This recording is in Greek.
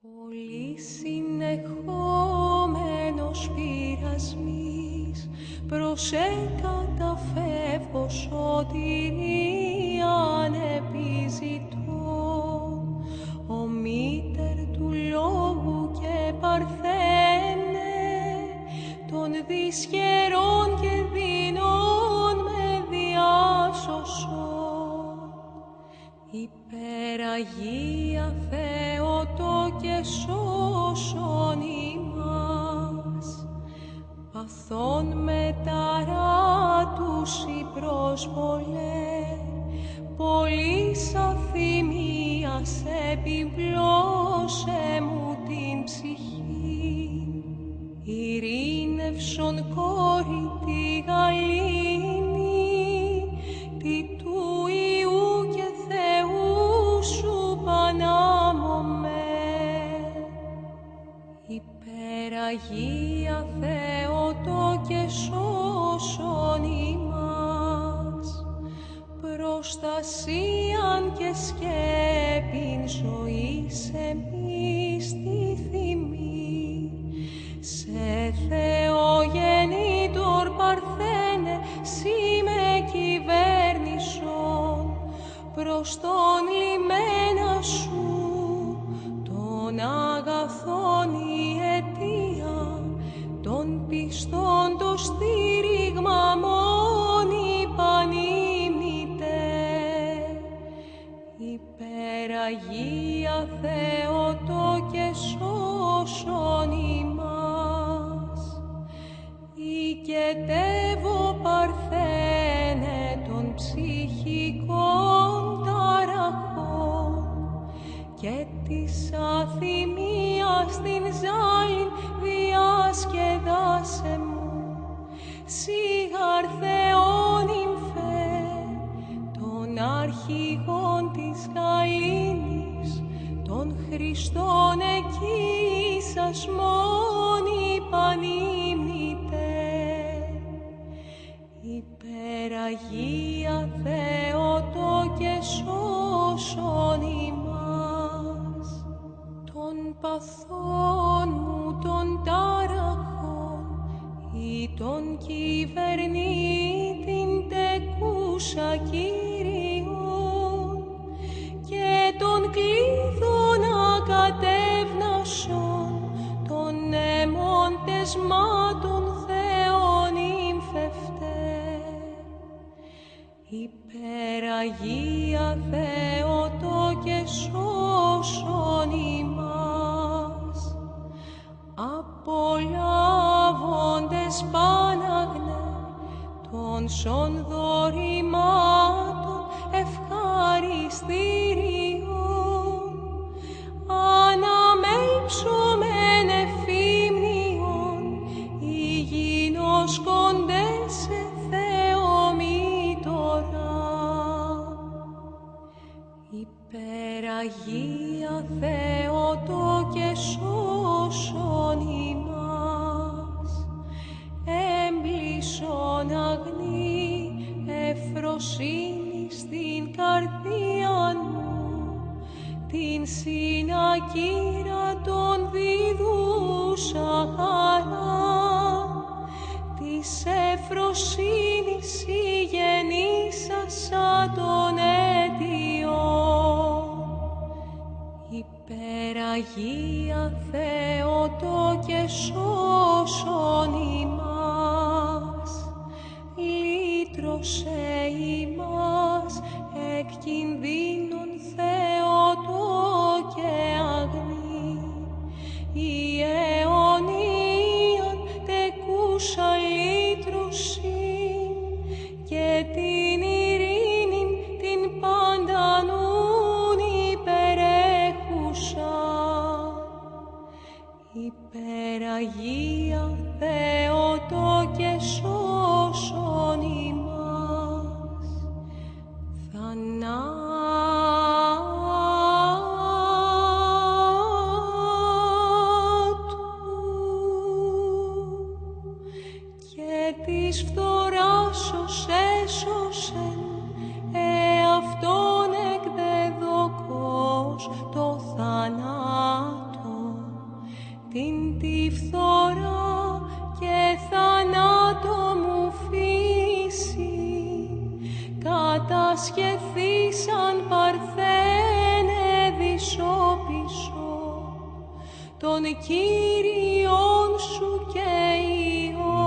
Πολύ συνεχόμενος πειρασμής, προσεκαταφεύγω σωτηρίαν επιζητώ. Ο μήτερ του λόγου και παρθένε, των δυσχερών και δεινών με διάσωσο. Υπεραγία Θεότο και σώσον ημάς, παθών μεταράτους η πρόσβολε, πολλής αθυμίας επιπλώσε μου την ψυχή. Ειρήνευσον κόρη τη γαλήνη, τη του Υιού και Θεού σου πανάμωμε. Υπεραγία Θεότο και σώσον ημάς, προστασίαν και σκέπην ζωής εμείς τη θυμή. Σε Θεογεννήτωρ παρθένε, σύ με κυβέρνησον, προς τον λιμένα σου, των αγαθών η αιτία, των πιστών το στήριγμα μόνη πανήμνητε. Υπεραγία Θεότο και σώσον ημάς, οικετεύω παρθένε των ψυχικών ταραχών και της αθυμίας την ζάλιν διασκεδάσε μου. Σιγάρ Θεόν νυμφέ, των αρχηγών της γαλήνης, των Χριστών εκείσας μόνη πανήμνητε. Υπεραγία Θεότο και σώσον ημάς, των παθών μου των ταραχών ή των κυβερνήτην τεκούσα Κύριον και των κλήθων ακατεύνασον των αιμών τεσμάτων Θεόν ύμφευτε. Υπεραγία Θεότο και σώσον ημάς, απολάβοντες Παναγνέ των σων δωρημάτων ευχαριστήριων, αναμέλψομεν εφήμνιον υγιεινός κοντές σε Θεομήτωρα. Υπεραγία Θεότο και σώσον ημάς, έμπλησον αγνή ευφροσύνη στην καρδία μου, την συνακύρα των διδούσα χαρά, της ευφροσύνης η γεννήσασα των αιτιών. Υπεραγία Θεότο και σώσον ημάς, λύτρωσε ημάς εκ κινδύνων Θεότο και αγνή, η αιωνίαν τεκούσα λύτρωση και την ειρήνην την παντανούν υπερέχουσα. Υπεραγία Θεότο και σώσον ημάς, θανάτου και της φθοράς ως έσωσεν εαυτόν εκ δεδοκός το θανάτο. την τη φθορά και θανάτω μου φύση, κατασχεθήσαν παρθένε δισόπισο, των Κύριων σου και Υιών.